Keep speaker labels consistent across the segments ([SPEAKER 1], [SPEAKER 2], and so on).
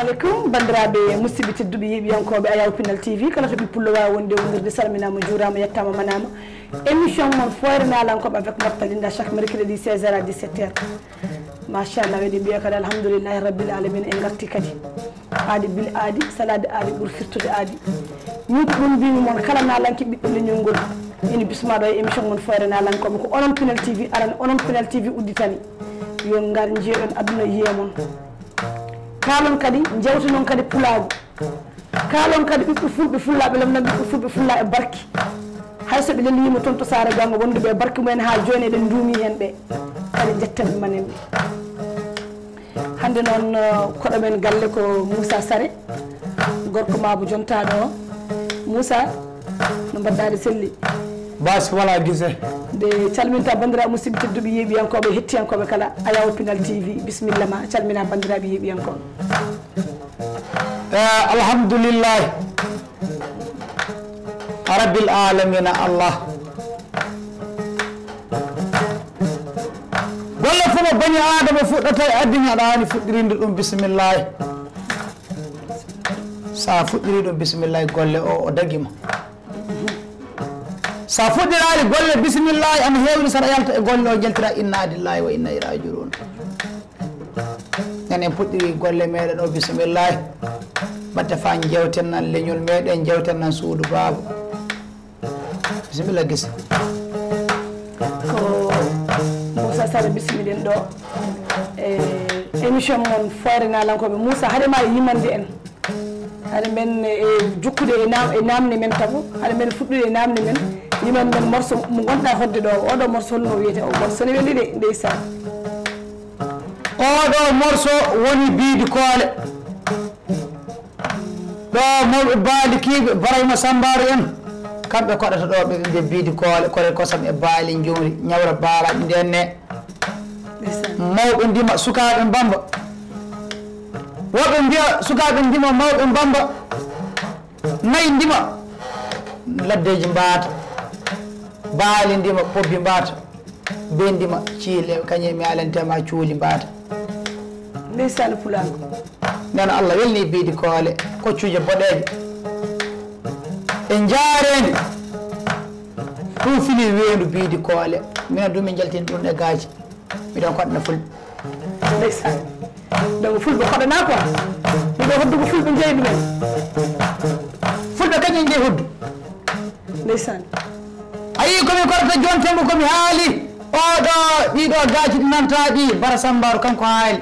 [SPEAKER 1] alaikum bandiraɓe musidɓe tedduɓe yeeɓiyankoɓe Ayaw Pinal TV kala to ɓippullo wawi wonde wondirde salminama juurama yettama manama émission mon foire nalankoɓe avec Martalinda chaque mercredi 16h à 17h machallah weɗi mbiya kadi alhamdoulillahi rabbil alamin en garti kadi aadi bil aadi salade aadi ɓuuri firtude aadi min ko ɗum mbimi moon kala nalanke ɓiɗɗo leñol ngol ina bismaɗo e émission mon foire nalankoɓe ko onon Pinal TV arani onon Pinal TV udditani yo ngar jeeɗon aduna yiyamon kalon kadi jewte noon kadi pulago kalon kadi ɓiɓɓe fulɓe fullaɓe lamna ɓiɓɓe fulɓe fulla e barki hayso ɓe lelima toon to Sara Ganga wonduɓe barki mumen ha joni eɗen duumi hen ɓe kadi jettanɓe manen ɓe hande noon koɗo men galle ko Moussa Sare gorko mabo jontaɗo o Moussa no mbaɗɗaɗe selli
[SPEAKER 2] bas wala guise
[SPEAKER 1] nde calminta bandiraɓe musidɓe tedduɓe yeeɓiyankoɓe hettiyankoɓe kala Ayaw Pinal TV bisimilla ma calmina bandiraɓe yeeɓiyankoɓe
[SPEAKER 2] alhamdoulillahi rabbil alamina Allah golle fof mo bani adama fuɗɗata e addina aɗa hani fuɗɗirinde ɗum bisimillahi sa fuɗɗiri ɗum bisimillahi golle o daguima sa fuɗɗirali golle bisimillahi ana hewni saɗa yalta e golle o jaltira inna lillahi wa inna ilaihi rajiun enen puɗɗiri golle meɗen o bisimillahi batte fa jewten nan leñol meɗen jewten nan suudu baaba bisimilla gis
[SPEAKER 1] ko Moussa Sare bisimiɗen ɗo e émission mon foire nalankoɓe Moussa haɗema yimande en haɗa men e jukkude e namde men tabo haɗa men fuɗɗude e namde men yimen men morceau mo gonɗa hodde ɗo oɗo morceau holno wiyete o morceau ne welli de ndeysan
[SPEAKER 2] oɗo morceau woni biidi koole ɗo mawɓe baali kiiɓe Barayma Sambaru en kamɓe koɗata ɗo ɓe biidi koole kore kosam e baali jumri ñawra baalaɗi ndenne mawɓe ndima sukaɓe mbamba woɓe mbiya sukaɓe ndima mawɓe mbamba nayi ndima laddeji mbaata baali ndima pobbi mbaata be ndima ciile kañe mi alantema cuuli mbaata
[SPEAKER 1] ndeysan pulago
[SPEAKER 2] nden Allah welni biidi koole koccuje boɗeje e jaareni ɗum fini weendu biidi koole minen ɗum min jaltini ɗum e gaaji miɗon koɗna fulɓe
[SPEAKER 1] ndeysan donc fulɓe koɗana quoi miɗo hoddugo fulɓe jeeyi ɗumen
[SPEAKER 2] fulɓe kañum jeeyi hoddu
[SPEAKER 1] ndeysan
[SPEAKER 2] ayi komi koɗata jontembo komi haali oɗo ɗiɗo gaaji ɗi nanta ɗi Bara Sambaru kanko haali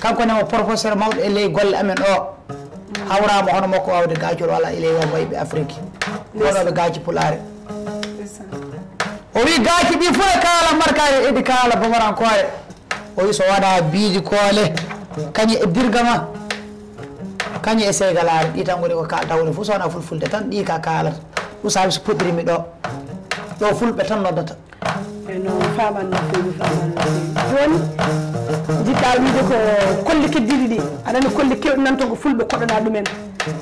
[SPEAKER 2] kanko nemo professeur mawɗo e ley golle amen o hawrama hono makko wawde gaajol wala iley wa mbayɓe Afrique oɗoɓe gaaji pulaare o wi gaaji ɗi fof e kaala markare eɗi kaala bamarankoore o wi so waɗa biidi koole kañi e dirgama kañi e seygalare ɗi tan goni ko kalta woni fof so wona fulfulde tan ɗi ka kaalata ɗum saabi so puɗɗirimi ɗo fulɓe tan noddata
[SPEAKER 1] e noon faman nofeji joni jiɗɗa wiide ko kolle keddiɗi ɗi aɗani kolle kewɗi nan toon ko fulɓe koɗana ɗumen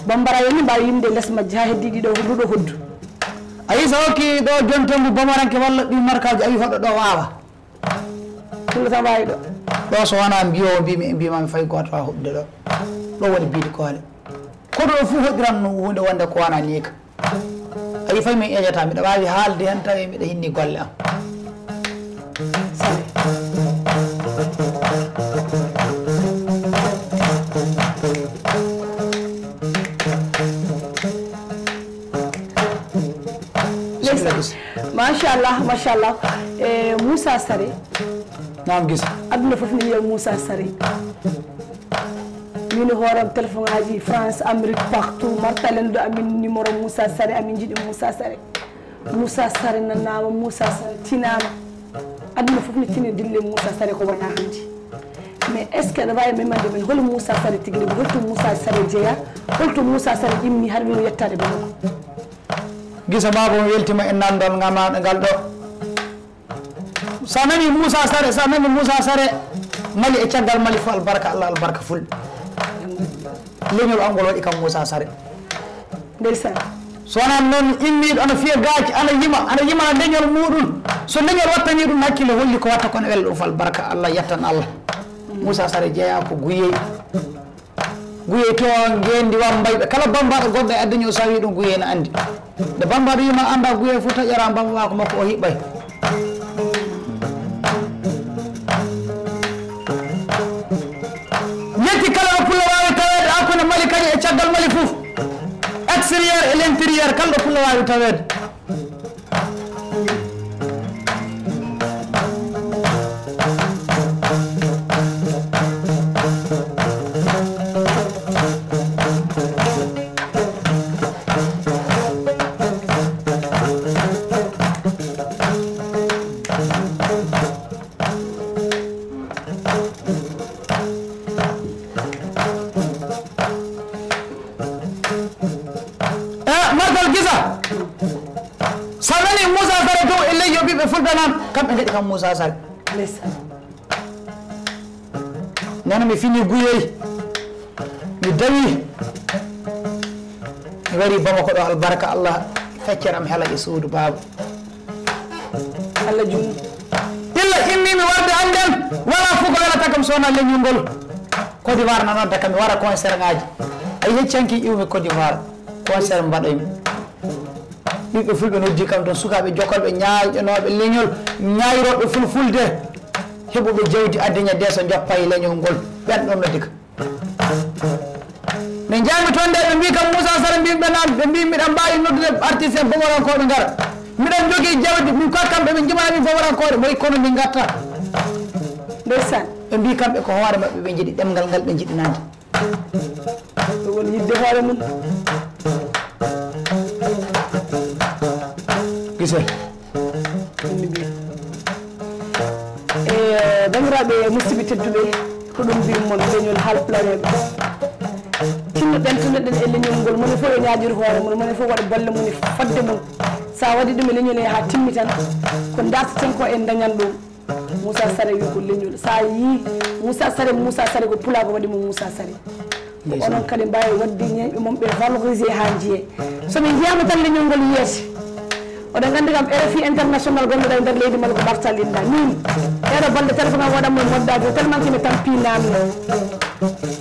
[SPEAKER 1] Bambara yoni mbawi yimde less majji ha heddiɗi ɗo ɗuɗo hoddu
[SPEAKER 2] ayi so hokki ɗo jontembo bamaranke walla ɗi markaji awi hoɗo ɗo wawa
[SPEAKER 1] fulɓe tan wawi ɗo
[SPEAKER 2] ɗo so wona mbiyowo mbimi e mbimami fayi goto wawa hoɗude ɗo woni biidi koole koɗo ɗo fof hoɗiran hunde wonde ko wona ni ka ayi fayi min ƴeƴata mbiɗa wawi haalde hen tawi mbiɗa hinni golle am
[SPEAKER 1] machallah e Moussa Sare
[SPEAKER 2] nam gis
[SPEAKER 1] aduna foof ne wiya Moussa Sare min hooram téléphone aji France Amérique partout martalen do amin numéro Moussa Sare amin jiiɗi Moussa Sare nanama Moussa Sare tinama aduna foof ne tini dille Moussa Sare ko wona handi mais est ce que aɗa wawi memande men hol Moussa Sare tigui rigui holto Moussa Sare jeeya holto Moussa Sare ƴimmi har wino yettade ɓenoko
[SPEAKER 2] gisa baba o weltima e nandol ngamaɗo ngal ɗo sa nani Moussa Sare mali e caggal mali fo albarka Allah albarka fulɓe leñol angol waɗi kam Moussa Sare
[SPEAKER 1] ndeysan
[SPEAKER 2] so wonan noon immiɗo ana fiya gaaci ana yima leñol muɗum so leñol wattani ɗum hakkille holli ko watta kono welɗo ɗum fo albarka Allah yettan Allah Moussa Sare jeeya ko guyey guye to ngendi wambayɓe kala bambaɗo goɗɗo e addañi o sawi ɗum guye ne andi nde bambaɗo wima anda guye fof taƴƴara bamba wako makko o hiɓɓay yetti kala ɗo pulla wawi tawede hakkude Mali kañum e caggal Mali fof extérieur et l'intérieur kala ɗo pulla wawi tawede kamɓe gaɗi kam Moussa Sall nana mi fini guyoyi mi dawi mi wari Bamako ɗo albarka Allah fecceram hela e suudu baba
[SPEAKER 1] Allah junnu
[SPEAKER 2] illa immimi warde anden wala fof ko welata kam sowona leñol ngol Côte d'Ivoire nanodda kam mi wara concert ngaji ay heccanki iwmi Côte d'Ivoire concert mbaɗoymi ɓiɓɓe fulɓe noddi kam toon sukaɓe jokkolɓe ñaaƴanoɓe leñol ñayroɓe fulfulde heɓuɓe jawdi addeña deeso joppa e leñol ngol ɓen ɗon noddi kam min jami toon nde ɓe mbi kam Moussa Sara mbimɓe nan ɓe mbi miɗen mbawi noddude artiste en bomorankoɓe gara miɗen jogui jawdi min ko kamɓe ɓe jimami bomorankoɗe moyi kono min gatta
[SPEAKER 1] ndeysan
[SPEAKER 2] ɓe mbi kamɓe ko hoore mabɓe ɓe jiiɗi ɗemgal ngal ɓe jiiɗi nande
[SPEAKER 1] ɗum woni yidde hoore mum
[SPEAKER 2] gisel
[SPEAKER 1] e bandiraɓe musidɓe tedduɓe ko ɗum mbimon leñol haalpulareɓe tinnoɗen e leñol ngol moni fof e ñaajiri hoore mum moni fof waɗa bolle mum e fodde mum sa waɗi ɗum e leñol he ha timmi tan ko darteten ko en dañan ɗum Moussa Sare wi ko leñol sa yi Moussa Sare ko pulago waɗi mo Moussa Sare ko onon kadi mbawi wadde ñeeɓe mum ɓe valorisé ha jiye somin jiyama tan leñol ngol yeese oɗon gandi kam RFI international gonɗoɗa e nder leydi Mali ko Barta Linda min ɗeɗo balɗe téléphone am waɗanmo moddade o tellement que mi tampi namno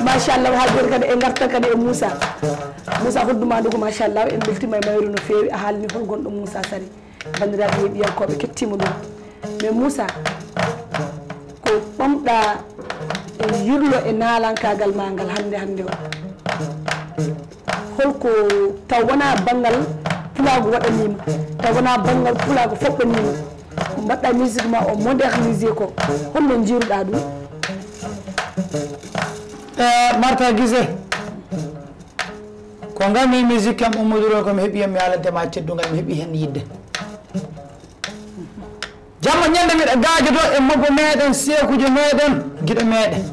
[SPEAKER 1] machallah ha joni kadi e gartan kadi e Moussa hodduma ndugo machallah en beltima e mayru no fewi a haalni hol gonɗo Moussa Sare bandiraɓe heeɗiyankoɓe kettima ɗum mais Moussa ko ɓamɗa e yirlo e nalankagal ma ngal hande o holko taw wona banggal pulago waɗanima taw wona banggal pulago foɓɓanima ko mbaɗɗa musique ma o modernisé ko holno jiruɗa ɗum
[SPEAKER 2] Martha Guissé ko gami musique kam ummoduron komi heeɓi hen mi haalantema teddugal mi heeɓi hen yidde jamma ñande mbiɗa gaajoto e mabbo meɗen sekujo meɗen guiɗo meɗen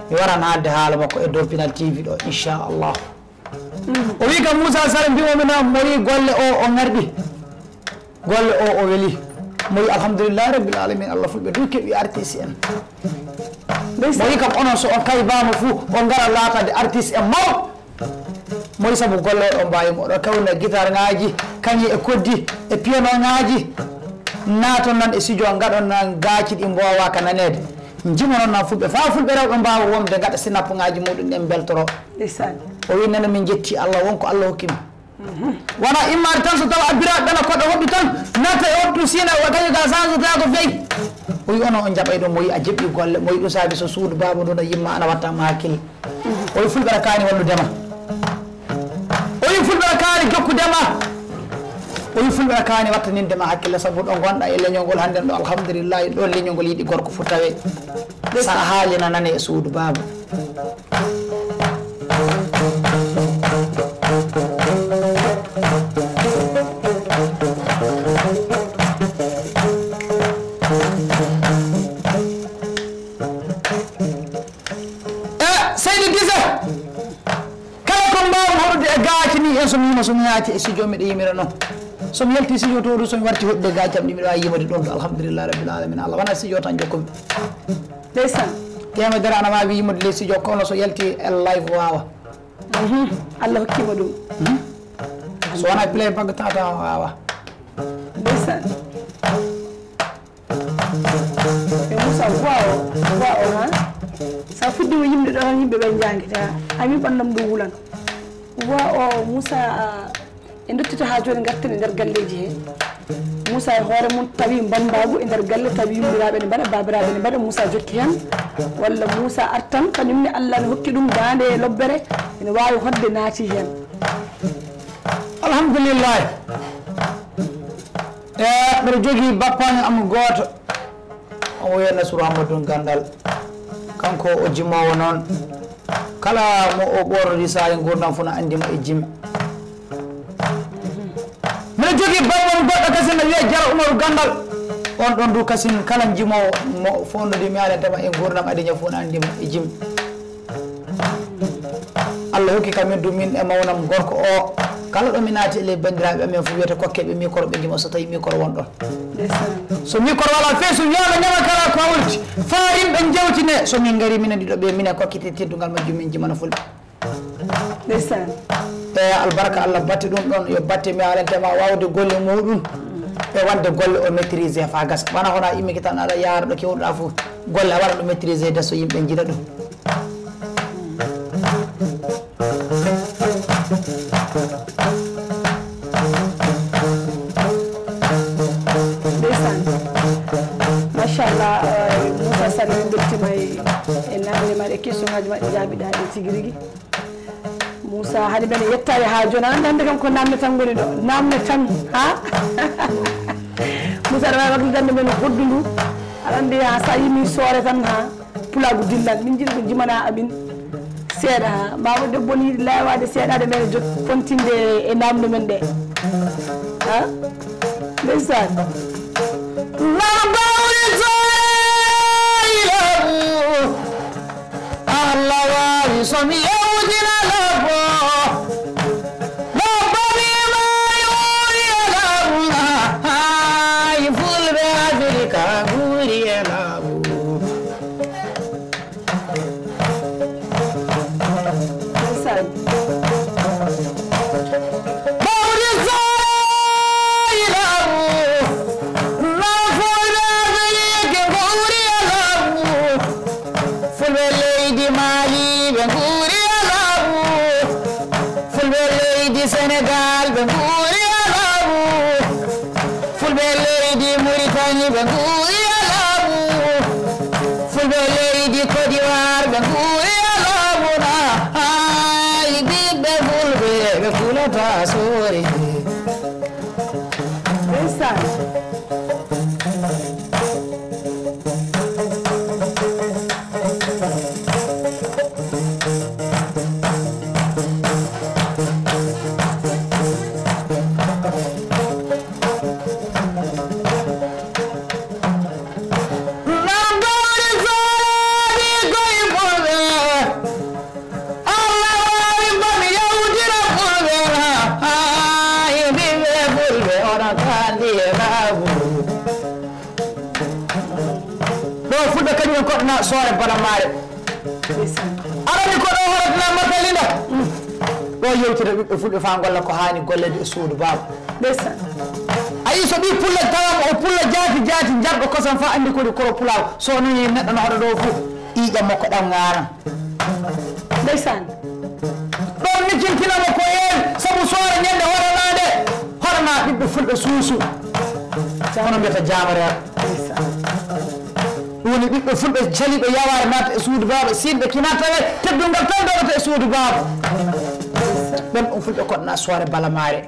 [SPEAKER 2] mi waran haalde haala makko e dow Pinal TV ɗo inchallah o wi kam Moussa Sare mbimomina mo wi golle o garɗi golle o weeli mo wi alhamdoulillahi rabbil alamin Allah fulɓe du keeɓi artiste en mo wi kam onon so on kaybama fou on gara laatade artiste en mawɗo mo wi saabu golle o mbawima oɗo kawna guitare ngaji kañi e koddi e piano ngaji naton nan e studio gaɗon nan gaaci ɗi mbowa ka nanede jimonon nan fulɓe fa fulɓe rewɓe mbawa wonde gaɗa sinapu ngaji muɗum ɗen beltoro o wi nana min jetti Allah wonko Allah hokkimi wona immade tan so tawa abbiraɓe ɓena koɗo woɗɗi tan natta e wattu sina kañum ga change tago feyi o wi onon on jaɓay ɗo mo wi a jeɓɓi golle mo wi ɗum saabi so suudu baba ɗo no yimma ana wattama hakkille o wi fulɓe aɗa kaani walludema o wi fulɓe aɗa kaani jokkudema o wi fulɓe aɗa kaani wattanindema hakkille saabu ɗo gonɗa e leñol ngol hande ɗo alhamdoulillahi ɗo leñol ngol yiiɗi gorko fo tawe sa haalina nane e suudu baba Seydi Guissé kala ko mbawmi hoɗude e gaaki ni en somi yima somi yaati e studio mbiɗa yimira noon somi yalti studio to ɗum somi warti hoɗude gaaki am ɗi mbiɗa wawi yimade ɗon ɗo alhamdoulillahi rabbil alamin Allah wona studio tan jokkumi
[SPEAKER 1] ndeysan
[SPEAKER 2] temedere ana wawi yimude ley studio kono so yalti e live wawa
[SPEAKER 1] Allah hokkima ɗum
[SPEAKER 2] so wona play bagge tata wawa
[SPEAKER 1] ndeysan e Moussa voix o ha sa fuddima yimɓe ɗo tan yimɓe ɓe jangita ami ɓandam ɗo wulan wa o Moussa e dottita ha joni garten e nder galleji he Moussa e hoore mum tawi bambagu e nder galle tawi yummiraɓe ne mbaɗa babiraɓe ne mbaɗa Moussa jokki hen walla Moussa artan kañumne Allah ne hokki ɗum dande e lobbere ene wawi hodde naati hen
[SPEAKER 2] alhamdulillah mbiɗa jogui bappaño am goto o wiye Nasrou Amadou Gandal kanko o jimowo noon kala mo o ɓorodi sa e gurdam fo no andima e jim mbiɗa jogui bammam goɗɗo kasin no wiye Diara Oumarou Gandal on ɗon du kasin kala jimowo mo fondodimi aɗatama e gurdam adiña fo no andima e jim Allah hokki kamin du min e mawnam gorko o kala ɗo mi naati ele bandiraɓe amen fof wiyata kokkeɓe micro ɓe ndima so tawi micro wonɗon so micro wala fe so wiyama ñama kala ko wulti fa yimɓe jewtine somin gari minen ɗiɗo ɓe minen kokkete teddugal majjum min jimana fulɓe
[SPEAKER 1] ndeysan
[SPEAKER 2] e albarka Allah batte ɗum ɗon yo batte mi halantema wawde golle muɗum e wadde golle o maîtrisé fa gasa wona hono immiki tan aɗa yaara ɗo kewɗa fof golle a waɗa ɗo maîtrisé de so yimɓe jiiɗa ɗum
[SPEAKER 1] machallah Moussa Sall min beltima e namde maɗe question ngaji maɗe jaabiɗaɗe tigui rigui Moussa haade mbeɗa yettade ha joni anda hande kam ko namde tan goni ɗo namde tan ha Moussa aɗa wawi waddudande men hoddu ndu aɗa andi ha sa yimi soore tan ha pulagu dillan min jiiɗi ko jimana amin seeɗa ha mbawa debbo ne yiiɗi lawade seeɗade men jot fontinde e namde men ɗe ha ndeysan
[SPEAKER 2] Allah wawi somi yewtina labbo lobbami ma yuri e laabuna hay fulɓe Afrika ɓuuri e laabu
[SPEAKER 1] ndeysan
[SPEAKER 2] bawdi soyi laabu no fulɓe Afrika ɓuuri e laabu fulɓe leydi Mali ɓe ɓuuri e laabu fulɓe leydi Sénégal ɓe ɓuuri e laabu fulɓe leydi Mauritanie ɓe ɓuuri e laabu fulɓe leydi Côte d'Ivoire ɓe ɓuuri e laabu na hay ɓiɓɓe fulɓe ɓe kulata soore
[SPEAKER 1] ndeysan
[SPEAKER 2] fulɓe kañum koɗna soore bana maare arani ko ɗo horatna martalinda ɗo yewtira ɓiɓɓe fulɓe fa golla ko hani gollede e suudu baba
[SPEAKER 1] ndeysan
[SPEAKER 2] ayi so ɓi pulla tawama o pulla jaati jaati jarɗo kosam fa andi kodi koro pulaw so nani neɗɗo no hoɗo ɗo fof ƴiƴam makko ɗam garan
[SPEAKER 1] ndeysan
[SPEAKER 2] ɗon micintinama ko hen saabu soore ñande horanade horana ɓiɓɓe fulɓe suusu hono mbiyata jamareer woni ɓiɓɓe fulɓe caliɓe yaware natta e suudu baba sinɓe kinatawe teddungal tan dogata e suudu baba ɓen ɗum fulɓe koɗna soore bala maare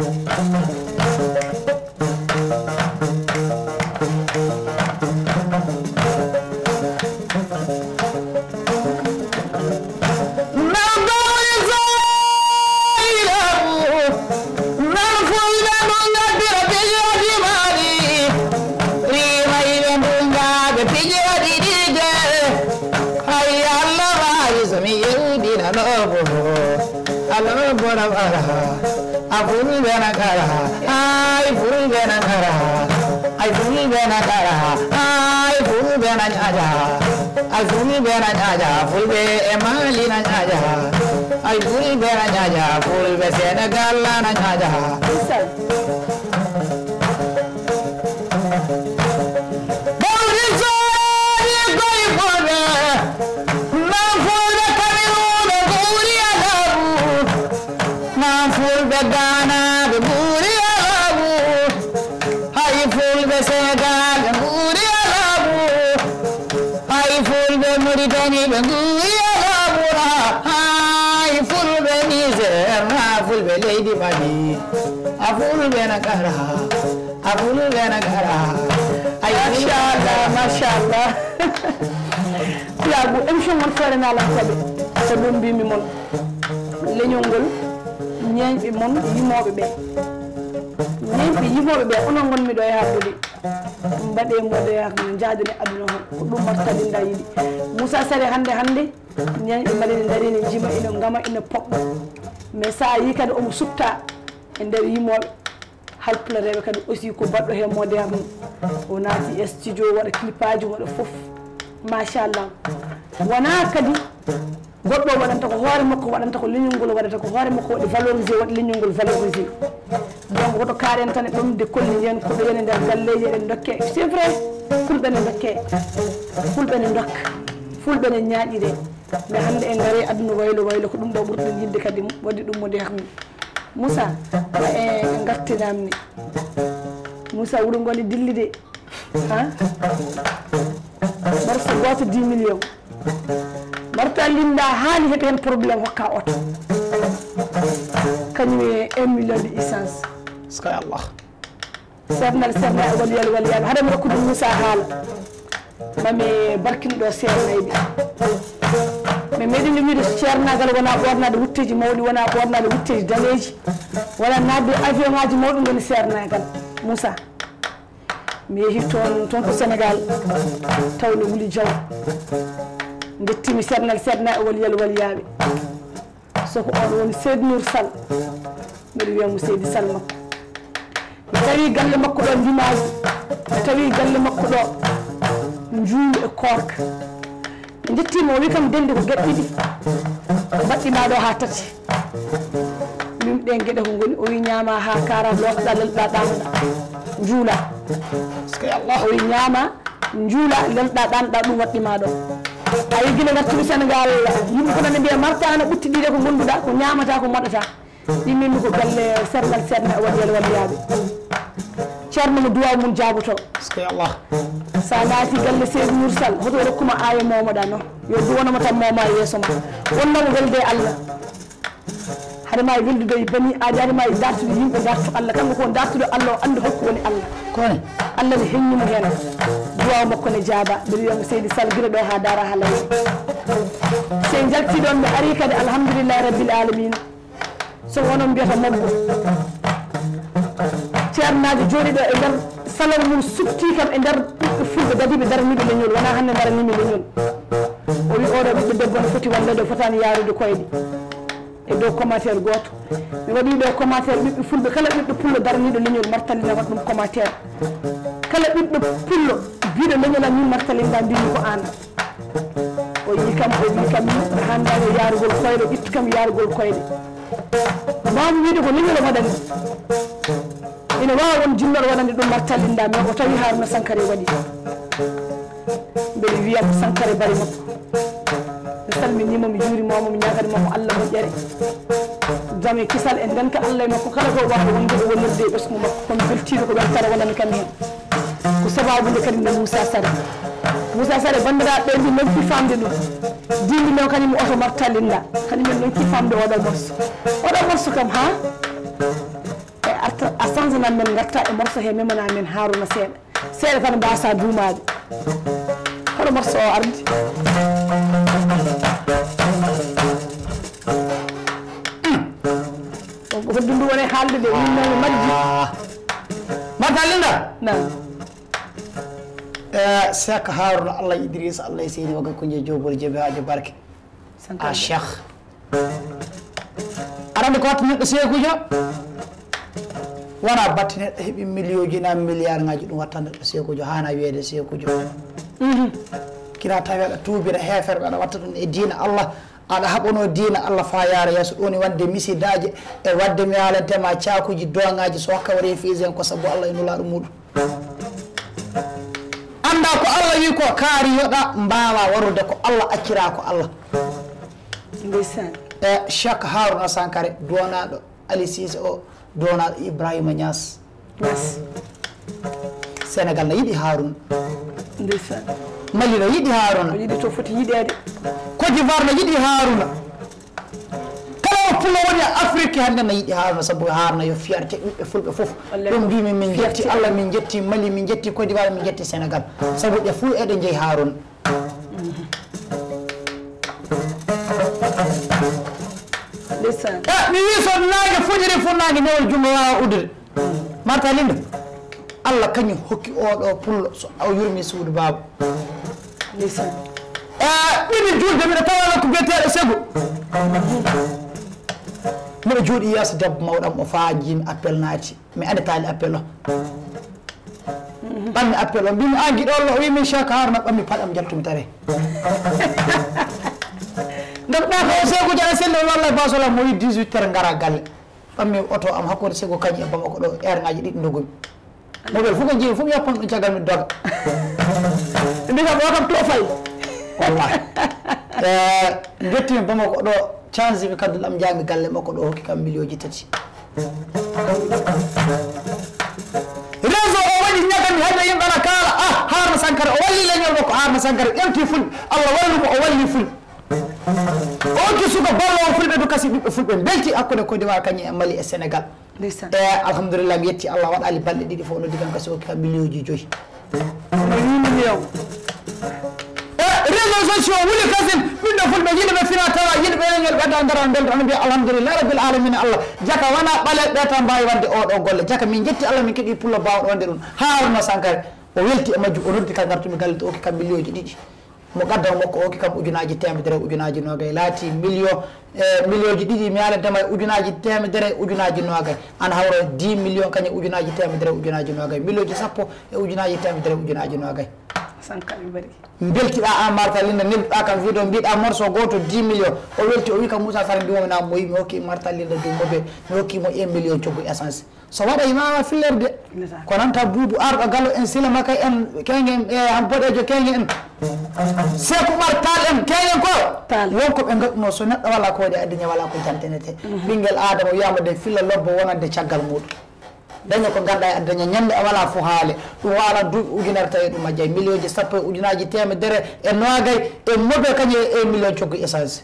[SPEAKER 2] Aful bena kara, ay ful bena kara, ay ful bena kara, ay ful bena nyaja, ay ful bena nyaja, ful be emali na nyaja, ay ful bena nyaja, ful be Senegal na nyaja. Bawdi soyi goy fulbe, tani ɓe nguyalaɓura hay fulɓe niger na fulɓe leydi mali a fulɓe na gara a fulɓe na gara
[SPEAKER 1] machallah Yagu émission mon fere na lan koɓe so ɗum mbimi mon leñol ngol ñeñɓe mon yimoɓe ɓe ñeñɓe yimoɓe ɓe onon gonmi ɗo e habdude mbaɗe moɗoyak no jaadini aduna hon ko ɗum martalinda yiɗi Moussa Sare hande ñeñɓe mbaɗene darine jima ina gama ina poɓɓo mais sa yi kadi omo sutta e nder yimoɓe halpulareɓe kadi aussi ko baɗɗo he moderne o naati e studio waɗa clipaji waɗa foof machallah wona kadi goɗɗo waɗanta ko hoore makko waɗanta ko leñol ngol waɗata ko hoore makko waɗi valorisé waɗi leñol ngol valorisé donc woto karen tan e ɗum de kolli yen koɗo yene nder galleji eɗen dokke c'est vrai fulɓe ne dokke fulɓe ne dokka fulɓe ne ñaaƴire mais hande en gaari aduna waylo ko ɗum ɗo ɓurɗen yidde kadi waɗi ɗum mo ndeyakmi Moussa e gartinamni Moussa wuuro ngoni dilli de ha barso goto 10 millions marta linda haali heɓe hen probléme hokka oto kañum e 1 million de essence
[SPEAKER 2] skay Allah
[SPEAKER 1] sernal waliyal haɗami rokkude Moussa haala mami barkiniɗo seernayɓe mais meɗen wiide ceernagal wona ɓornade wutteji mawɗi wona ɓornade wutteji daneji wona nadde avion ngaji mawɗi goni ceernagal Moussa mi yeehi toon ko Sénégal tawne Wuli Diaw gettimi sernal serna e waliyaɓe soko on woni Seydou Nour Sall mbiɗa wiyamo Seydi Sall makko mi tawi galle makko ɗo Ndimaji mi tawi galle makko ɗo Njuulu e Korka mi jettimo o wi kam dendi ko gueɗe ɗiɗi mbaɗɗima ɗo ha tati min ɗen gueɗe ko goni o wi ñaama ha kara lotɗa lelɗa ɗanoɗa juula o wi ñaama juula lelɗa ɗanoɗa ɗum waɗɗima ɗo ayi guila gartumi Sénégal yimɓe ko nane mbiya marta ana ɓutti ɗiɗe ko gonduɗa ko ñamata ko moɗata ɗimmimi ko galle sernal serna e waliyaɓe ceerno mo duwaw mum jaaboto sa naati galle Seydou Nour Sall hoto rokkuma aya momoɗa noon yo duwanama tan moma yeeso ma wonnamo welde Allah haɗama e weldude e bani aadi haɗama e dartude yimɓe dartu Allah kanko ko dartude Allah o andi hokku woni Allah kone Allah ne heññimo hen duwaw makko ne jaaba mbiɗa wiyamo Seydi Sall guila ɗo ha dara ha layi se jalti ɗon mi ari kadi alhamdulillahi rabbil alamina so wonon mbiyata mabbo ceernaji jooɗiɗo e nder salon mum subti kam e nder ɓiɓɓe fulɓe dadiɓe daraniɓe leñol wona hande daranimi leñol o wi oɗo ɓiɓɓe debbo no foti wallede o fotani yarude koyɗe e dow commentaire goto mi waɗi ɗo commentaire ɓiɓɓe fulɓe kala ɓiɓɓe pullo daraniɗo leñol martalina waɗa ɗum commentaire kala ɓiɓɓe pullo biɗo leñol am min martalinda mbimi ko an o yi kam o wi kam mi handani yarugol koyɗe ƴittu kam yarugol koyɗe mami wiide ko leñol o waɗani ina wawa won jinnoɗo waɗande ɗum martalinda mais o tawi Haruna Sankare waɗi mbeɗa wiyamo Sankare bari makko mi salminimo mi juurimomo mi ñaganimamo Allah moƴƴere jaam e kisal e ndenka Allah e makko kala ko waɗa wonde o wonirde e ɓesgu makko komi beltiɗo ko weltare wonani kam hen ko sababude kadi nde Moussa Sare bandiraɓe ɓe mbi nonki famde ɗum 10 millions kañum oto martalinda kañumen nonki famde oɗo morso kam ha a changement men garta e morceau he memana men Haruna seeɗa tan mbasa duumade hoɗo morceau o ardi ko hoddu ndu woni haalde de min nomi majji
[SPEAKER 2] martalinda
[SPEAKER 1] nan
[SPEAKER 2] Seck Haruna Allah Idrissa Allah e seydi waga ko je jogol jeeɓe haji barke a cheikh arande ko watta neɗɗo seekujo wona batte neɗɗo heeɓi million ji na milliard ngaji ɗum watta neɗɗo seekujo hana wiyede seekujo kina tawi aɗa tuubira heferɓe aɗa watta ɗum e diina Allah aɗa haɓono diina Allah fa yaara yeeso ɗoni wande misidaji e wadde mi haalantema cakuji doŋaji so hokka waɗi fisen ko saabu Allah e nulaɗo muɗum anda ko Allah wi ko kaari yoɗa mbawa warude ko Allah accira ko Allah
[SPEAKER 1] ndeysan
[SPEAKER 2] e Cheikh Haruna Sankare donaɗo Ali Cissé o donaɗo Ibrahima Niass Sénégal ne yiɗi Haruna
[SPEAKER 1] ndeysan
[SPEAKER 2] Mali no yiɗi Haruna
[SPEAKER 1] yiɗi to foti yiɗede
[SPEAKER 2] Côte d'Ivoire no yiɗi Haruna kala o pulo woni Afrique hande no yiɗi Haruna sabu Haruna yo fierté ɓiɓɓe fulɓe fof ɗum mbimi min jetti Allah min jetti Mali min jetti Côte d'Ivoire min jetti Sénégal sabu ɓe fuu eɗe jeeyi Haruna mi wi so nangue fojiri fo nangue newol jungo wawa udde Marta Linda Allah kañum hokki oɗo pullo so o yurmi suudu baba ɓiɗi julde mbiɗa tawala ko biyeteɗo sego mbiɗa jooɗi yeeso debbo mawɗam o faajimi appel naati mi andetali appel o ɓammi appel o mbimi an guiɗollo o wimi Cheikh Haruna ɓammi paɗam jaltumi tare ndemɗa ko sego jara selle wallay basola mo wi 18 heures gara galle ɓammi oto am hakkude sego kañum e bamako ɗo heure ngaji ɗiɗi dogomi mobile fof ko jeeyi fof yappan ɗum caggal mi doga mbiyam o kam to fayi wallahi jettimi bamako ɗo change mi kaddul am jaami galle makko ɗo hokki kam million ji 3 réseau o waɗi ñagami hayɓe yimɓe ana kaala Haruna Sankara o walli leñol makko Haruna Sankara ƴemti fulɓe Allah wallumo o walli fulɓe o jusuko ballowo fulɓe du kasi ɓiɓɓe fulɓe belti hakkude Côte d'Ivoire kañum e Mali e Sénégal alhamdulillah mi yetti Allah waɗali balɗe ɗiɗi fof no digam kasi hokki kam million ji 5 million réseaux sociaux wuli kasin ɓiɗɗo fulɓe yiɗɓe fina tawa yiɗɓe leñol ɓedda dara belɗo ana mbiya alhamdulillah rabbil alamina Allah jaka wona ɓale ɓe tan mbawi wadde oɗo golle jaka min jetti Allah min keeɗi pullo bawɗo wadde ɗum Haruna Sankara o welti e majju o noddi ka gartumi galle to hokki kam million ji 2 mo gaddamo makko hokki kam ujunaji temedere ujunaji nogay laati million ji 2 mi yalantama e ujunaji temedere ujunaji nogay ana hawra 10 million kañum ujunaji temedere ujunaji nogay million ji 10 e ujunaji temedere ujunaji nogay
[SPEAKER 1] Sankara bari
[SPEAKER 2] beltiɗa an Marta Linda nelɗa kam wiiɗo mbiɗa morceau goto 10 million o welti o wi kam Moussa Sara mbimomi mo yi mi hokki Marta Linda dummoɓe mi hokkimo 1 million coggu essence so waɗa imama fillerde ko nanta buubu arɗo gallo en sila makka en kegen e han boɗejo kegen en Sekou Oumar Tall en kegen ko wonko ɓe gaɗuno so neɗɗo wala ko waɗi addiña wala ko jantenete ɓinguel adama wiyama de filla lobbo wonande caggal muɗum daña ko ganduɗa e addaña ñande a wala fo haale ɗum wala duuɓi ujunere tawi ɗum majja million ji 10 ujunaji temedere e nogay e moɓe kañum e million coggu essence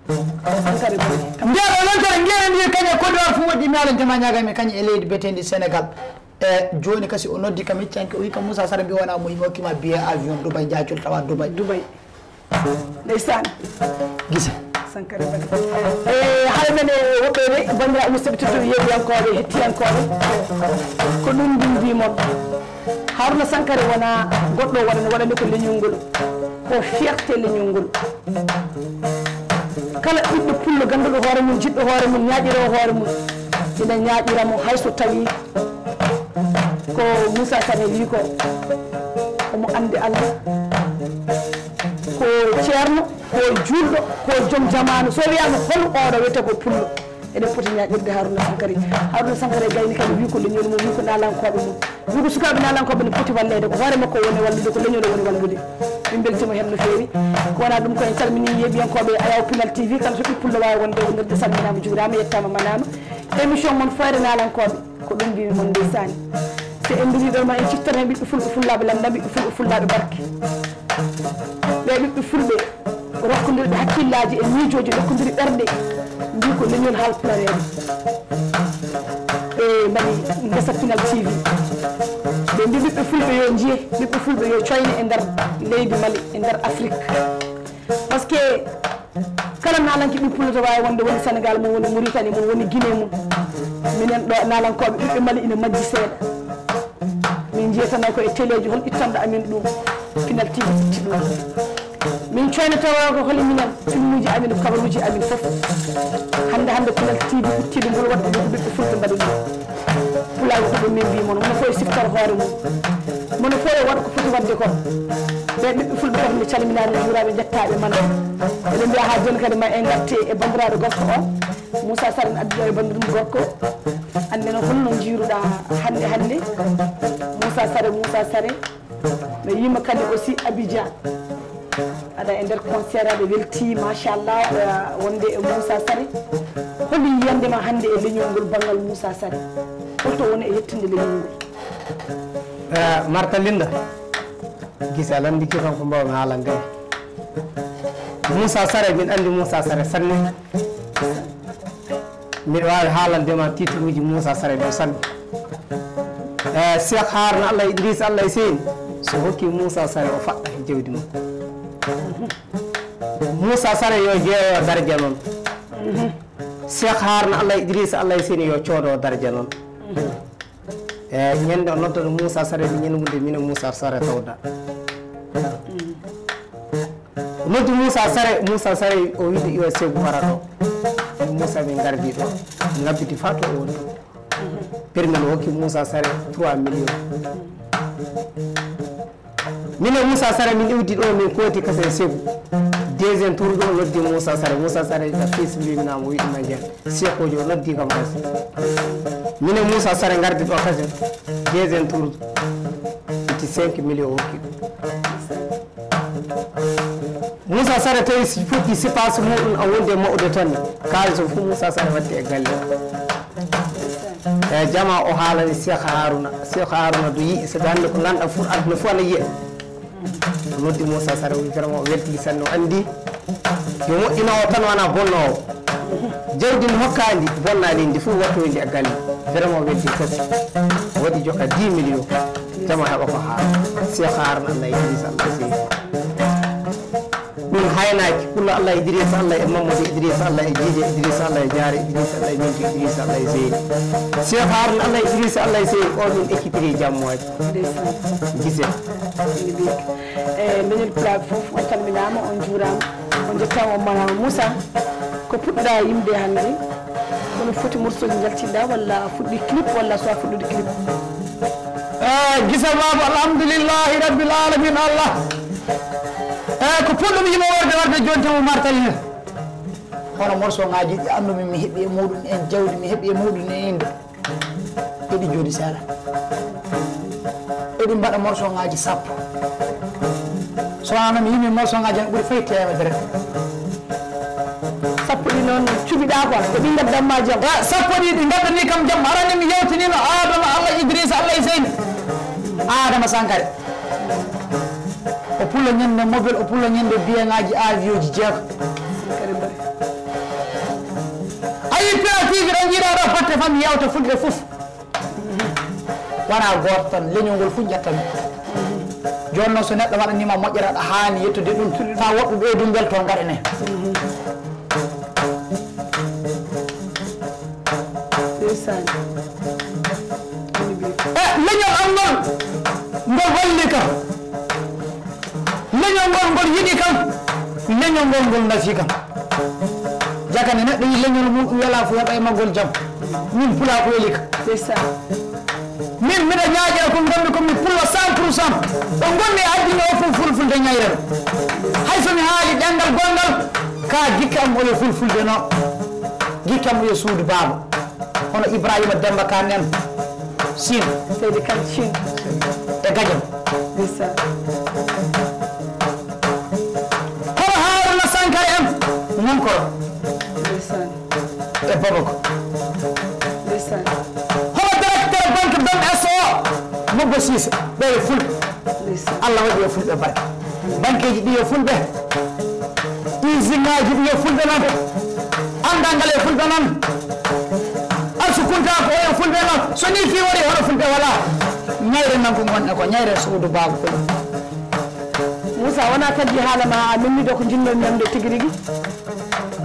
[SPEAKER 2] mbiyaɗo lontere gueɗe kañum Côte d'Ivoire fof waɗɗi mi alantema ñagami kañum e leydi betendi Sénégal e joni kasi o noddi kam heccanke o wi kam Moussa Sara mbi wona mo yimi hokkima billet avion Dubaï jacol tawa Dubaï ndeysan gisa Sankara bari hay men woɓɓede bandiraɓe musidɓe tedduɓe yeeɗiyankoɓe hettiyankoɓe ko ɗum mbimon Haruna Sankara wona goɗɗo waɗande ko leñol ngol ko fierté leñol ngol kala ɓiɗɗo pullo ganduɗo hoore mum jiɗɗo hoore mum ñaaƴiro hoore mum ina ñaaƴiramo hayso tawi ko Moussa Sara wi ko omo andi Allah ko ceerno ko julɗo ko joom jamanu so wiyama hol oɗo wiyete ko pullo eɗen poti ñaƴirde Haruna Sankara gayni kadi wi ko leñol mum wi ko nalankoɓe mum wi ko sukaɓe nalankoɓe ne poti wallede ko hoore makko woni wallude ko leñol woni wallude min beltima hen no fewi ko wona ɗum ko en calmini yeeɓiyankoɓe Ayaw Pinal TV kala so ɓi pullo wawi wonde wonirde salminama juurama yettama manama émission moon foyre nalankoɓe ko ɗum mbimi moon ndeysani so en mbiriɗo ma en cittata hen ɓiɓɓe fulɓe fullaɓe lamda ɓiɓɓe fulɓe fullaɓe barke ɓe ɓiɓɓe fulɓe rokkodirɓe hakkillaji e miijoji rokkodiri ɓerɗe mbi ko leñol halpulareɓe ɓe mbaɗi Ngesa Pinal TV ɓe mbi ɓiɓɓe fulɓe yo jiye ɓiɓɓe fulɓe yo coyne e nder leydi Mali e nder Afrique par ce que kala nalanke ɓi pullo to wawi wonde woni Sénégal mum woni Mauritanie mum woni Guinée mum minen ɗo nalankoɓe ɓiɓɓe Mali ina majji seeɗa min jeytano ko e téléji hol ittande amin ɗum Pinal TV itti ɗum min coyne tawa ko holi minen filmuji amin e kabaruji amin foof hande Pinal TV ittiɗo ngol wadde ɗum ɓiɓɓe fulɓe mbaɗi ɗum pulago ko ɗum min mbimon mono fo e siftor hoore mum mono fo e waɗa ko foti wadde ko ɓe ɓiɓɓe fulɓe kadi nde calminade juuraɓe jettaɓe mana eɗen mbiya ha joni kadi ma en garte e bandiraɗo gorko o Moussa Sara en adduɗo e bandirum gorko ande no holno jiiruɗa hande Moussa Sara mi yima kadi aussi Abidjan aɗa e nder concert aɗa welti machallah wonde e Moussa Sara holi yiyandema hande e leñol ngol banggal Moussa Sara holto woni e yettinde leñol ngol
[SPEAKER 3] Marta Linda gisa landi ki kanko mbawmi haalande Moussa Sare min andi Moussa Sare sanne miɗa wawi haalandema titre uji Moussa Sare ɗo sanne Cheikh Harna Allah Idriss Allah Seyni so hokki Moussa Sare o faɗɗa e jawdi mum Moussa Sare yo jeeyo daraja noon Cheikh Harna Allah Idriss Allah Seyni yo coodo daraja noon ñande o noddono Moussa Sare mi ñande mine Moussa Sare tawda noddi Moussa Sare o wiide yo Ségu wara ɗo Moussa min gardi ɗo ngabbiti fa to o woni permis o hokki Moussa Sare 3 millions mine Moussa Sare min iwdi ɗo min kooti kase Ségu deuxième tour ɗo noddi Moussa Sare fisbiminama o wiɗuma jen sekoji o noddi kam kasi mine Moussa Sare gardi ɗo kasi deuxième tour itti 5 millions o hokki Moussa Sare tawi fuɗɗi sipace muɗum a wonde mawɗo tan kalis o fof Moussa Sare waddi e galle e jama o haalani Cheikh Harouna do yii sabi hannde ko ganduɗa fof aduna fof ana yiya o noddi Moussa Sare o wi vraiment o weltigi sanne o andi yo moƴƴinowo tan wona bonnowo jawdi ndi hokkandi bonnadi ndi fof wattoyndi e galle vraiment o weltigi kasi waɗi joka 10 millions jama heɓa ko haala Cheikh Harouna Allah Idriss Allah Seyni ɗum haynaki pullo Allah Idriss Allah e Mamadou Idriss Allah e Djidé Idriss Allah e Diaré Idriss Allah e Mintu Idriss Allah e Seyni Cheikh Harouna Allah Idriss Allah e Seyni o min équipiri jammoji gise
[SPEAKER 1] leñol pulaɓe foof on calminama on juurama on jettama on manama Moussa ko puɗɗoɗa yimde hannde kono foti morceauji jaltinɗa walla fuɗɗi clip walla so a fuɗɗude clip
[SPEAKER 2] gisa baba alhamdoulillahi rabbil alamin Allah ko puɗɗum yimo warde joni tan mo martalina hono morceau ngaji ɗi andumi mi heeɓi e muɗum en jawdi mi heeɓi e muɗum e inde eɗi jooɗi sala eɗi mbaɗa morceau ngaji sappo so wonano mi yimi morceau ngaji en ɓuuri fayi temedere
[SPEAKER 1] sappo ɗi noon cuɓiɗa quoi ko ɗi gaddamma jaam
[SPEAKER 2] sappo ɗi ɗi gaddani kam jaam arani mi yewtinino Adama Allah Idriss Allah Seyni Adama Sankare o pullo ñande mobile o pullo ñande biyeŋaji avion ji jeego ayi péative ɗo jiiɗa ɗo patte fam yewta fulɓe fof wona goto tan leñol ngol fof ƴettami joni noon so neɗɗo waɗanima moƴƴere aɗa hani yettude ɗum fa woɓɓe ɓeydu belto gaɗane leñol am ngol ngol holli kam leñol ngol yiɗi kam leñol ngol nafi kam jakane neɗɗo yi leñol mum wela fo heɓa e maggol jaam min pula ko weli ka c'est ça min miɗa ñaaƴira ko gonmi komi pulla 100% ɗo gonmi addina o fof fulfulde ñayrere hay somi haali ɗengal gongal ka gikka am oyo fulfulde no gikka am oyo suudu baaba hono Ibrahima Demba Kane en Sine
[SPEAKER 1] Seydi Kane Sine
[SPEAKER 2] e Gadiam
[SPEAKER 1] c'est ça
[SPEAKER 2] hono Harouna Sankare en Monkoro e Babako hono directeur banque BMSO Mobbo Cissé ɓe yo fulɓe Allah waɗi yo fulɓe bare banque ji ɗi yo fulɓe usine ngaji ɗi yo fulɓe noon andangal yo fulɓe noon arsu kunta ko yo fulɓe noon so ni fi waɗi hono fulɓe wala ñayre nan ko gonɗe ko ñayre suudu baaba fulɓe
[SPEAKER 1] Moussa wona kaddi haalama a memmido ko jinnomi namde tigui rigui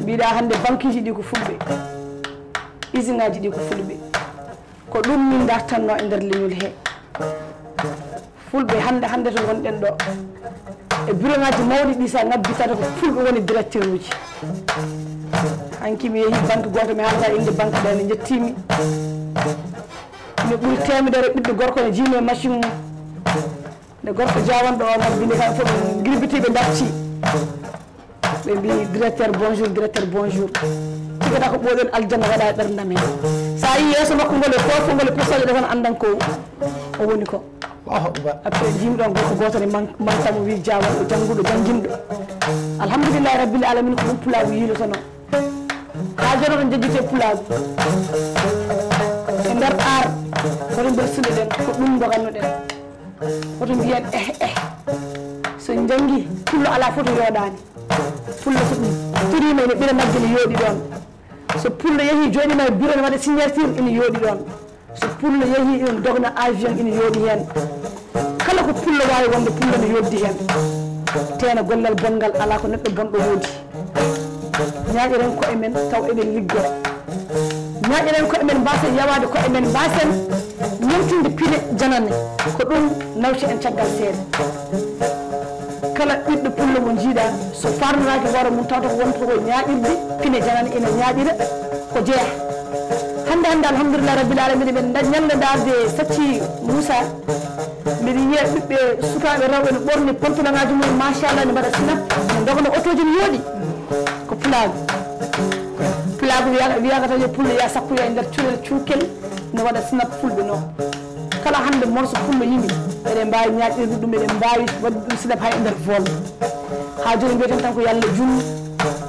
[SPEAKER 1] mbiɗa hande banque ji ɗi ko fulɓe usine ngaji ɗi ko fulɓe ko ɗum min dartanno e nder leñol he fulɓe hande to gonɗen ɗo e bureau ngaji mawɗi ɗi sa ngabbitata ko fulɓe woni directeur uji hanki mi yeehi banque goto mi haalata inde banque ɗe ne jettimi mi ɓuuri temedere ɓiɗɗo gorko ne jiimi e machine mum nde gorko jawanɗo o ngabbini kam fof guilbitiɓe darti ɓe mbi directeur bonjour tigata ko ɓoɗon aljanna waɗa e ɓerdam hen sa yi yeeso makko ngol e fofo ngol e posaje ɗe tan andan ko o woni ko après jimi ɗon gorko goto ne mantamo wi jawanɗo jangguɗo janguinɗo alhamdoulillahi rabbil alamin ko ɗum pulagu yiilotono ha joni ɗon jejjite pulagu e nder ar kono nder suuɗe ɗen ko ɗum doganno ɗen woto mbiyen so jangi pullo ala foto yoɗani pullo so turima ene ɓira nagge ne yooɗi ɗon so pullo yeehi joɗima e bureau ne waɗa signature ina yooɗi ɗon so pullo yeehi ina dogna avion ina yooɗi hen kala ko pullo wawi wonde pullo ne yoddi hen tena gollal bongal ala ko neɗɗo bonɗo woodi ñaƴiren koye men taw eɗen liggo ñaƴiren koye men mbasen yawade koye men mbasen ñamtinde pine janane ko ɗum nawti en caggal seeɗa kala ɓiɗɗo pullo mo jiiɗa so farnoraki hoore mum tawta ko wonta ko ñaƴirde pine janane ina ñaƴira ko jeeya hande alhamdulillah rabbil alamina men ñande darde sacci Moussa mbiɗa yiya ɓiɓɓe sukaɓe rewɓe no ɓorni pantalon-ngaji mum machallah ne mbaɗa sinap ne dogno auto ji ne yooɗi ko pulagu wiyaka taw yo pullo ya sakkuya e nder cuurel cuukel ne waɗa sinap fulɓe noon kala hande morso pullo yimi eɗen mbawi ñaƴirde ɗum eɗen mbawi waɗde ɗum sinap hay e nder vol ha joni mbiyeten tan ko yo Allah junnu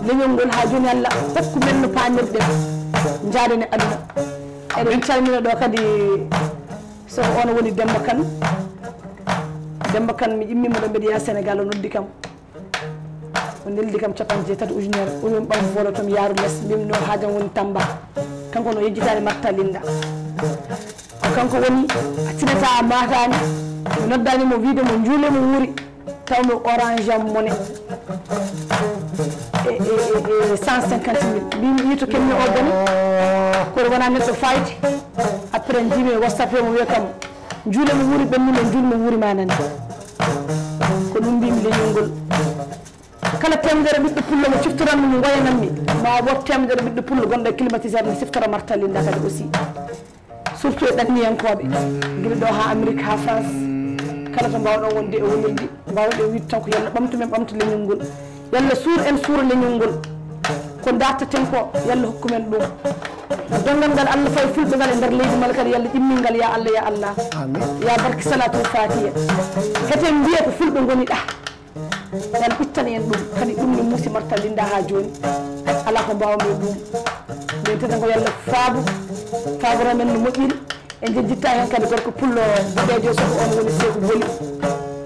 [SPEAKER 1] leñol ngol ha joni Allah hokku men no pamirɗen jaaden e aduna eɗen calmina ɗo kadi so on woni Demba Kane mi immima ɗo mbiɗa yaha Sénégal o noddi kam o neldi kam capan jeetati ujunere omin ɓam volo tomi yaaru less mbimi no haajam woni Tamba kanko no yejjitani Marta Linda ko kanko woni a tinata matani mi noddanimo wiide mo juule mo wuuri tawmi orange am mone e 150 000 mbimi yito kemmi o gani kono wona neɗɗo fayti après jimi whatsapp mo wiya kam juule mo wuuri ɓennimo juule mo wuuri manani ko ɗum mbimi leñol ngol kala temedere ɓiɗɗo pullo mo ciftoranmi mo goyananmi ma wot temedere ɓiɗɗo pullo gonɗo e climatiseur ne siftora Marta Linda kadi aussi surtout e ɗanniyankoɓe guila ɗo ha Amérique ha France kala to mbawɗon wonde e wonirdi mbawɗe wiide tan ko yalla ɓamtumen ɓamta leñol ngol yalla suur en suura leñol ngol ko dartaten ko yalla hokkumen ɗum dongal ngal Allah fayi fulɓe ngal e nder leydi mala kadi yalla ƴimmi ngal ya Allah ya barki salatul fatiha heten mbiya ko fulɓe goni ɗa yalla ɓittan en ɗum kadi ɗum ne muusi Marta Linda ha joni ala ko mbawmi ɗum nden teten ko yalla faaboramen no moƴƴiri en jejjitta hen kadi gorko pullo boɗejo soko on woni Seku Boli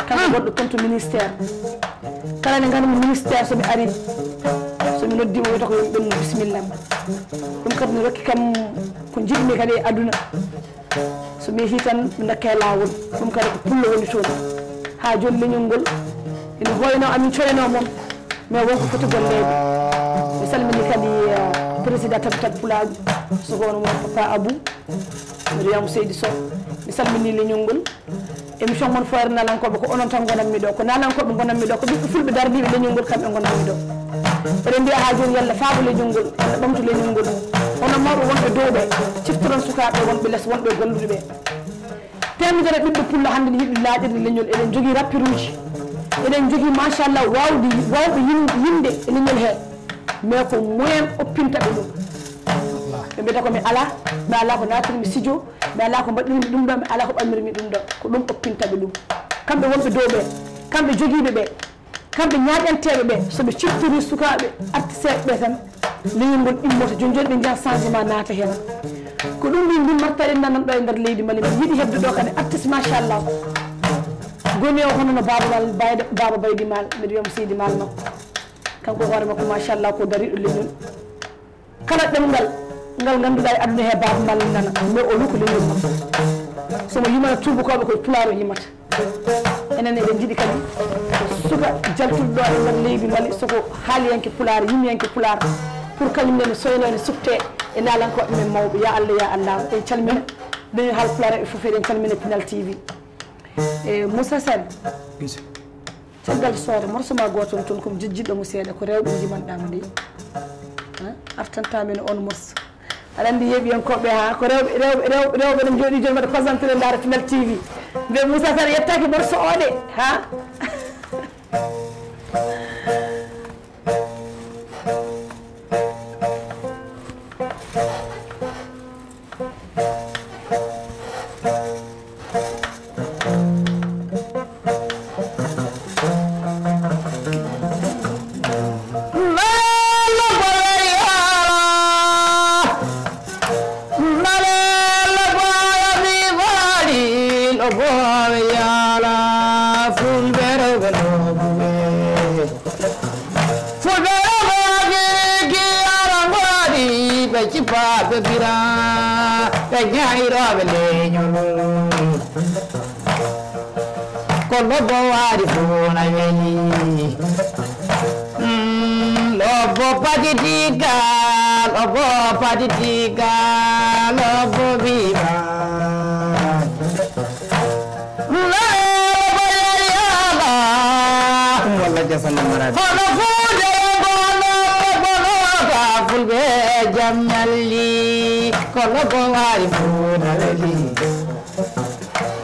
[SPEAKER 1] kanko goɗɗo tonto ministére kala ne gandumi ministére somi ari somi noddimo wiyata ko yomi ɓennu bisimillah ɗum kadi ne rokki kam ko jiɗmi kadi e aduna somi yeehi tan ɓe dakke lawol ɗum kadi ko pullo woni toon ha joni leñol ngol ene hoyno amin coyno moom mais wonko foti golleede mi salmini kadi président tabitat pulagu soko on won papa Abou mbiɗo wiyamo Seydi Sow mi salmini leñol ngol émission moon foire nalankoɓe ko onon tan gonanmi ɗo ko nalankoɓe gonanmi ɗo ko ɓiɓɓe fulɓe dardiɓe leñol ngol kamɓe gonanmi ɗo eɗen mbiya ha joni yalla faabo leñol ngol yalla ɓamtu leñol ngol hono mawɓe wonɓe dow ɓe ciftoron sukaɓe wonɓe less wonɓe golluɗo ɓe temedere ɓiɗɗo pullo hande ne yiɗi laaƴirde leñol eɗen jogui rappiruji eɗen jogui machallah wawɓe yimde e leñol he mais ko moyen oppintaɓe ɗum ɓe mbiyata komi ala ko natirmi studio mi ala ko mbaɗirmi ɗum ɗo mi ala ko ɓammirmi ɗum ɗo ko ɗum oppintaɓe ɗum kamɓe wonɓe dow ɓe kamɓe joguiɓe ɓe kamɓe ñaƴanteɓe ɓe soɓe ciftori sukaɓe artiseɓe ɓe tan leñol ngol immoto joni ɓe jiyan changement naata hen ko ɗum mbin Marta Linda nan ɗo e nder leydi Mali mi yiiɗi hebde ɗo kadi artiste machallah goni o hono no baba Baydi Mal mbiɗa wiyamo Seydi Mal makko kanko hoore makko machallah ko dariɗo leñol kala ɗemgal ngal ganduɗa e aduna he baba Mal nana mais o luko leñol makko somo yimana tubakoɓe koye pulaar o yimata enen eɗen jiiɗi kadi suka jaltuɗo ɗo e nder leydi Mali soko haaliyanke pulaar yimmiyanke pulaar pour kañum nene soyno ene sufte e nalankoɓe men mawɓe ya Allah en calmina ɓe haal pulaar e foof eɗen calmina Pinal TV e Moussa Sane caggal soore morso ma goton toon komi jejjiɗomo seeɗa ko rewɓe jimanɗama nde artantamen on morso aɗa andi yeeɓiyankoɓe ha ko rewɓe ɗum jooɗi joni mbaɗa concentré ndaara Pinal TV mbe Moussa Sane yettaki morso o de ha
[SPEAKER 2] boy sukaɓe bira ɓe ñayroɓe leñol ko lobbo waari funa weli lobbo paditigal lobbo paditigal lobbo biba lobbo yariala
[SPEAKER 3] walla jasana marade
[SPEAKER 2] hono fuude bonoga fulɓe jamnalli ko lobbo waari funa weli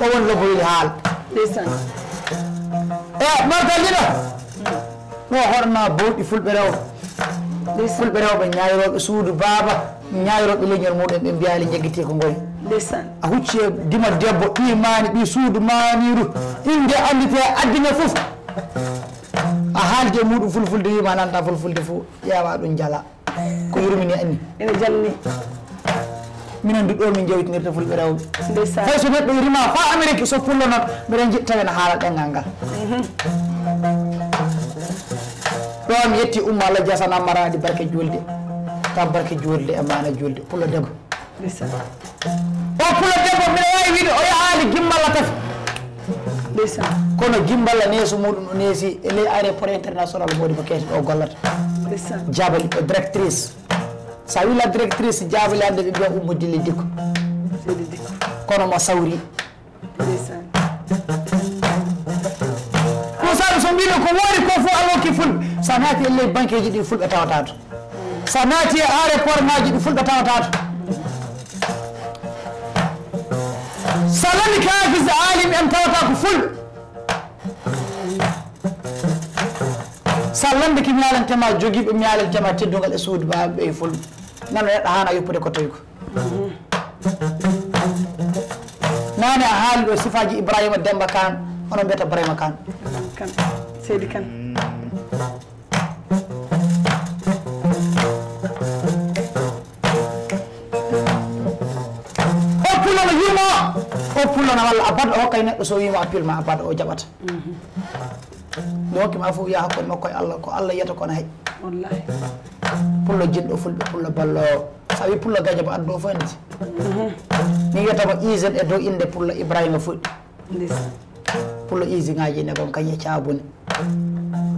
[SPEAKER 2] o won lobbo yiɗi haal
[SPEAKER 1] ndeysaan
[SPEAKER 2] martalino no horna bowɗi fulɓe rewɓe fulɓe rewɓe ñayroɓe suudu baaba ñayroɓe leñol muɗum ɓe mbiyali jaggiti ko ngoy
[SPEAKER 1] ndeysaan
[SPEAKER 2] a hucci e dima debbo ɓi mani ɓi suudu maniru inde andite addina foof a haalde muɗum fulfulde wima nanta fulfulde fo ƴeewa ɗum jala ko yurmini anni
[SPEAKER 1] ene jalni
[SPEAKER 2] minen du ɗo min jewtinirta fulɓe rewɓe
[SPEAKER 1] ndeysaan
[SPEAKER 2] hay so neɗɗo rima fa amérique so pullo noon mbiɗen jiɗi tawi no haala ɗengal ngal ɗo mi yetti umma Allah jasana maradi barke julde taw barke julde e mana julde pullo debbo
[SPEAKER 1] ndeysaan
[SPEAKER 2] o pullo debbo mbiɗa wawi wiide o yahaali gimmalla tafi
[SPEAKER 1] ndeysaan
[SPEAKER 2] kono gimballa neeso muɗum o neesi e ley aéroport international modi mo keeti ɗo gollata
[SPEAKER 1] ndeysaan
[SPEAKER 2] jabali o directrice sa wi la directrice jabali hande ɓe mbiya ummo dille dikko
[SPEAKER 1] seydi dikko
[SPEAKER 2] kono mo sawri
[SPEAKER 1] ndeysaan
[SPEAKER 2] ko saɗa so mbino ko woori ko fof alloki fulɓe sa naati e ley banque ji ɗi fulɓe tawata to sa naati e aéroport ngaji ɗi fulɓe tawata to sa lami kafis alim en tawata ko fulɓe sa lande ki miyalantema joguiɓe miyalantema teddugal e suudu baɓe ɓe e fulɓe nano neɗɗo hana yoppude ko tawi ko nane a haali ɗo sifaji Ibrahima Demba Kane onon mbiyata Ibrahima Kane
[SPEAKER 1] kan seydi kan
[SPEAKER 2] o pullono yimo o pullono walla a badɗo hokkay neɗɗo so wima a pilma a badɗo o jaɓata mi hokkima fof wiya hakkude makko e Allah ko Allah yiyata kono hay
[SPEAKER 1] wallahi
[SPEAKER 2] pullo jinɗo fulɓe pullo ballowo sa wi pullo gaƴa mo addo fof anditi mi wiyatamo isen e dow inde pullo Ibrahima fuɗɗi
[SPEAKER 1] ndeysaan
[SPEAKER 2] pullo isi ngaji ne kon kañe cabune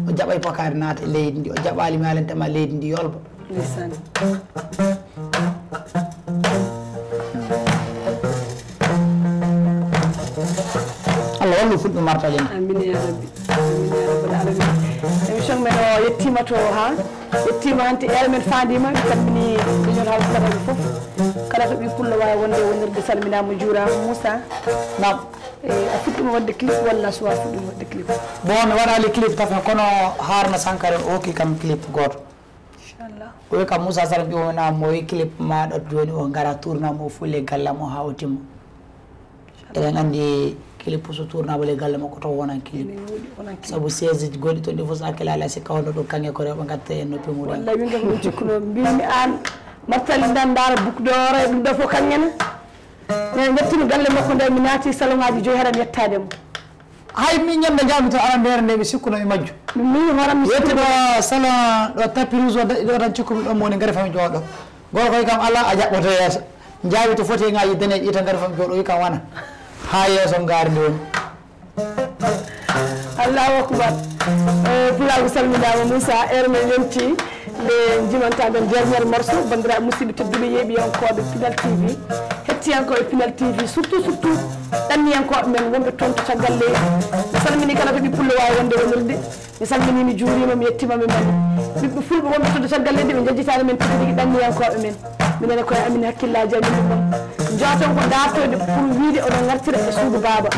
[SPEAKER 2] o jaɓay pokari naata e leydi ndi o jaɓali malentema leydi ndi yolba
[SPEAKER 1] ndeysaan
[SPEAKER 2] Allah wallu fulɓe martal en
[SPEAKER 1] amin ya rabbi amin ya rabbal alamin émission men o yettima to ha yettima hanti ere men fandima mi calmini leñol haalpulaɓe foof kala to ɓi pullo wawi wonde e wonirde salminama juurama Moussa
[SPEAKER 2] nam
[SPEAKER 1] a fuɗɗima wadde clip walla suwa fuɗɗima wadde clip
[SPEAKER 2] bon mi waɗali clip tafen kono Harna Sankare o hokki kam clip goto
[SPEAKER 1] inchallah
[SPEAKER 2] o wi kam Moussa Sara ƴownama mo wi clip maɗa joni o gara tournama o fulle gallam o ha o timma eɗen andi clip so tournama le galle makko to wonan clip
[SPEAKER 1] ene woɗi onan clip
[SPEAKER 2] saabu 16 goɗɗi toon ɗi fof so hakkille ala sikka wonno ɗum kange ko rewɓe gatta e noppi muɗum
[SPEAKER 1] wallahi min kam ɗum cikkuno mbimi an martali ndan dara bukdore ɗum ɗo fof kañƴene ene jettimi galle makko nde mi naati salon ngaji joyi haɗam yettademo
[SPEAKER 2] hay min ñande jami to arandere nde mi sikkuno e majju
[SPEAKER 1] min horam mi
[SPEAKER 2] yettiɗo salon ɗo tapis rouge o daɗi ɗo tan cikkumi ɗon mowoni gaari fami jooɗo goto koy kam ala a jaɓɓoto yeeso jaawi to foti ngaji daneji ɗi tan gaari fami jooɗo wi kam wana ha yeeso gaari ndi woni
[SPEAKER 1] allahu akbar pulago salminama Moussa ere men yonti nde jimantaɓen derniére morceau bandiraɓe musidɓe tedduɓe yeeɓiyankoɓe Pinal TV hettiyankoɓe Pinal TV surtout ɗanniyankoɓe men wonɓe toon to caggal leydi mi salmini kala ko ɓi pullo wawi wonde wonirde mi salmini mi juurima mi yettima mi mani ɓiɓɓe fulɓe wonɓe toon to caggal leydi ɓe jejjitani men tigi tigui ɗanniyankoɓe men minene koye amin hakkillaji amin ɗum ɗon joton ko dartoyde pour wiide oɗon gartira e suudu baba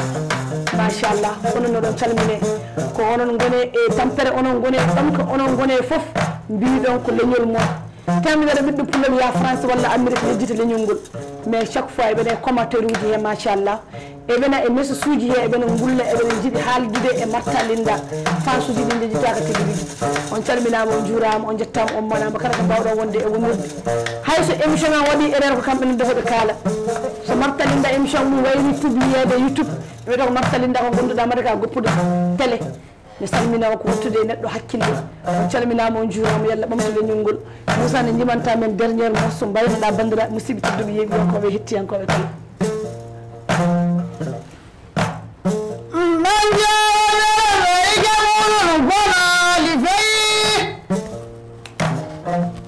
[SPEAKER 1] machallah onon oɗon calmine ko onon gone e tampere onon gone e ɗamka onon gone e foof mbiɗon ko leñol moon temedere ɓiɗɗo pullol ya France walla Amérique yejjita leñol ngol mais chaque fois eɓene commentaire uji he machallah eɓena e message uji he eɓene gulla eɓene jiiɗi haaldude e Marta Linda France uji ɗin jejjitaka tigi ɗigi on calminama on juurama on jettama on monama kala ko mbawɗon wonde e wonirde hayso émission o waɗi erreur ko kamɓe ne defoɓe kaala so Marta Linda émission mum wayni publiéde YouTube wiyata ko Marta Linda ko gonduɗa mbaɗa ka goppude télé mi salminama ko wottude e neɗɗo hakkille on calminama on juurama yalla ɓamtude ñuggol Moussa ne jimanta men dernière morceau mbaynoɗa bandiraɓe musidɓe tedduɓe yeeɓiyankoɓe hettiyankoɓe kala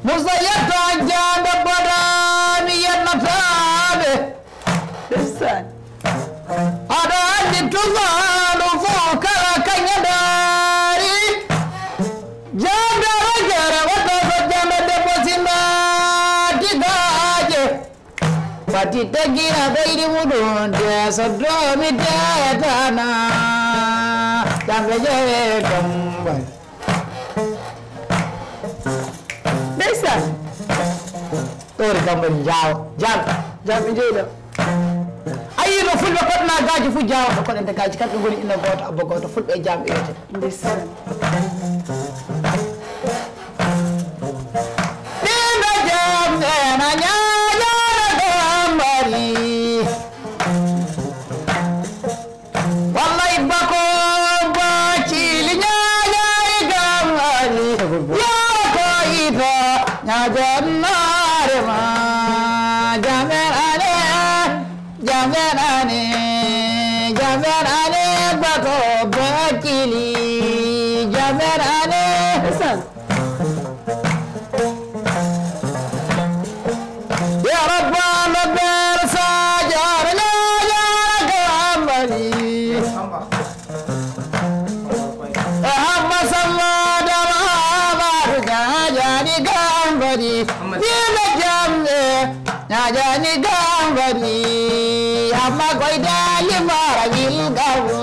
[SPEAKER 2] Musa yetto jande bodami yennataɓe
[SPEAKER 1] ndeysaan
[SPEAKER 2] aɗa andi tugaɗo fo kala kañadari jande rajere waɗɗo so jande debbo sinnatigaje fati taggina ɓeydi muɗum de so domi detana jamɓe jewe tombay
[SPEAKER 1] ndeysaan
[SPEAKER 2] ɗori kambari jawa
[SPEAKER 1] jamɓe jeyɗo
[SPEAKER 2] ayi no fulɓe koɗna gaji fu jawaɗo koɗente gaji kamɓe goni ina goto abba goto fulɓe e jamɓe ewte
[SPEAKER 1] ndeysaan
[SPEAKER 2] ɗiɗo jamɗe na ñaƴana gambari wallay bako bacili ñaƴari gambari yoko ito ñaƴannare ma jamerane bako bakili jamerane
[SPEAKER 1] ndeysaan
[SPEAKER 2] ya rabbana ber sajara ñaƴara gambari hamma sammadama baru ñaƴani gambari ɗiɓe jamɗe ñaƴani gambari amma koydali mara wilgawo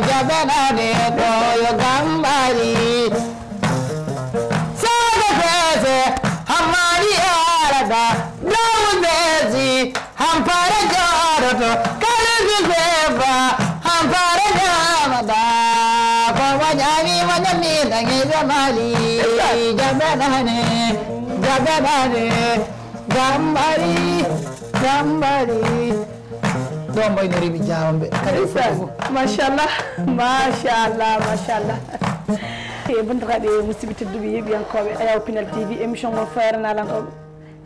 [SPEAKER 2] jamɓeɗane ɗoyo gambari saga fese hammani arada dawu besi hampara joroto kalisi feba hampara ñamada komo ñamima ñammiɗangi jamali jamɓeɗane gambari ɗon mbaynoriɓe jawamɓe kadi
[SPEAKER 1] machallah e bandiraɓe musidɓe tedduɓe yeeɓiyankoɓe Ayaw Pinal TV émission mon fayrenalankoɓe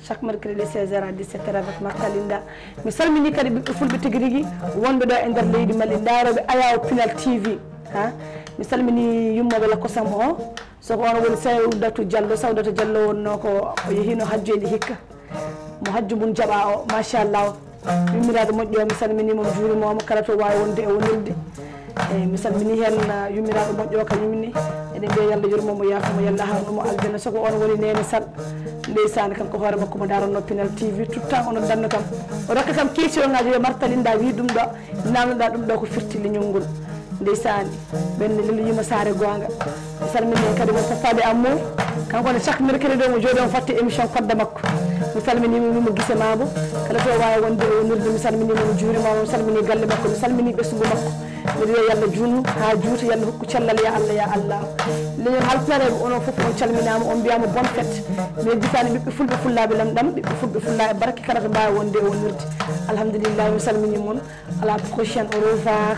[SPEAKER 1] chaque mercredi 16h à 17h avec Marta Linda mi salmini kadi ɓiɓɓe fulɓe tigui rigui wonɓe ɗo e nder leydi Mali daroɓe Ayaw Pinal TV ha mi salmini yummoɓe lakkosam o soko on woni Sawdatu Diallo wonno ko o yehino hajjoyde hikka mo hajju mum jaaɓa o machallah yummiraɗo moƴƴo mi salminimo mi juurimomo kala to wawi wonde e wonirde eyyi mi salmini hen yummiraɗo moƴƴo kañumni eɗen mbiya yallah yurmomo yaafamo yallah harnumo aljana soko on woni Nene Sall ndeysani kanko hoore makko mo daranno Pinal TV tout le temps onon danno kam o rokka kam question ngaji yo Marta Linda wi ɗum ɗo namdoɗa ɗum ɗo ko firti leñol ngol ndeysani ɓenne lelu yima saare gonga mi salmini kadi mo foffade amour kanko ne chaque mercredi o mo jooɗi on fatti émission kodda makko mi salminimo wimo guise mabo kala to wawi wonde e wonirde mi salminimo mi juurimamo mi salmini galle makko mi salmini ɓesgu makko mbiɗa wiya yallah junnu ha juuta yallah hokku cellal ya Allah leñol halpinareɓe onon foof on calminama on mbiyama bonne fête mi jitani ɓiɓɓe fulɓe fullaɓe lamɗam ɓiɓɓe fulɓe fullaɓe barke kala to mbawi wonde e wonirde alhamdulillah mi salmini moon à la prochaine au revoir